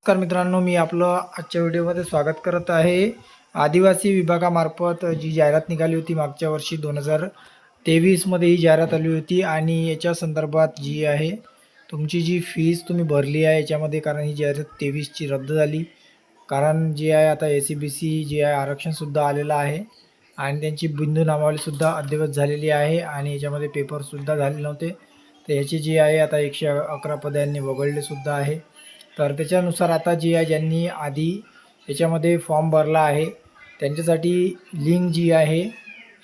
नमस्कार मित्रांनो, मी आपलं आजच्या व्हिडिओमध्ये स्वागत करत आहे. आदिवासी विभागामार्फत जी जाहिरात निघाली होती मागच्या वर्षी 2023मध्ये ही जाहिरात आली होती आणि याच्या संदर्भात जी आहे तुमची जी फीस तुम्ही भरली आहे याच्यामध्ये, कारण ही जाहिरात 23ची रद्द झाली. कारण जी आहे आता SEBC जी आहे आरक्षणसुद्धा आलेलं आहे आणि त्यांची बिंदू नामावलीसुद्धा अद्ययावत झालेली आहे आणि याच्यामध्ये पेपरसुद्धा झाले नव्हते. तर ह्याची जी आहे आता 111 पदे यांनी वगळलेसुद्धा आहे. तर त्याच्यानुसार आता जी आहे ज्यांनी आधी याच्यामध्ये फॉर्म भरला आहे त्यांच्यासाठी लिंक जी आहे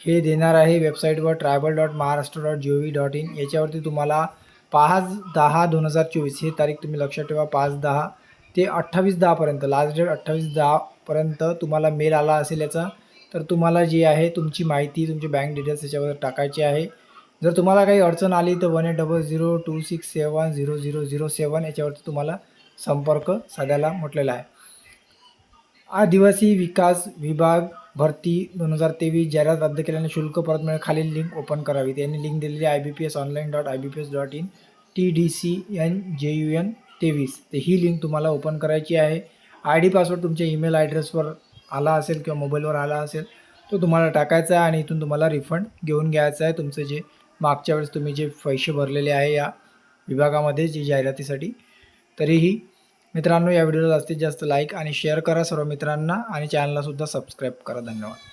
हे देणार आहे वेबसाईटवर tribal.maharashtra.gov.in. याच्यावरती तुम्हाला 5/10/2024 ही तारीख तुम्ही लक्षात ठेवा. 5/10 ते 28/10पर्यंत, लास्ट डेट 28/10पर्यंत तुम्हाला मेल आला असेल याचा. तर तुम्हाला जी आहे तुमची माहिती, तुमचे बँक डिटेल्स याच्यावर टाकायचे आहे. जर तुम्हाला काही अडचण आली तर 180026700007 याच्यावरती तुम्हाला संपर्क साधायला म्हटलेला आहे. आदिवासी विकास विभाग भरती 2023 जाहिरात रद्द केल्याने शुल्क परत मिळेल. खालील लिंक ओपन करावी. त्यांनी लिंक दिलेली आहे ibpsonline.ibps.in TDCNJUN23. तर ही लिंक तुम्हाला ओपन करायची आहे. ID पासवर्ड तुमच्या ईमेल ॲड्रेसवर आला असेल किंवा मोबाईलवर आला असेल तो तुम्हाला टाकायचा आहे आणि इथून तुम्हाला रिफंड घेऊन घ्यायचं आहे तुमचं जे मागच्या वेळेस तुम्ही जे पैसे भरलेले आहे या विभागामध्ये जी जाहिरातीसाठी. तरीही मित्रांनो, या व्हिडिओला जास्तीत जास्त लाईक आणि शेअर करा सर्व मित्रांना आणि चॅनलला सुद्धा सबस्क्राईब करा. धन्यवाद.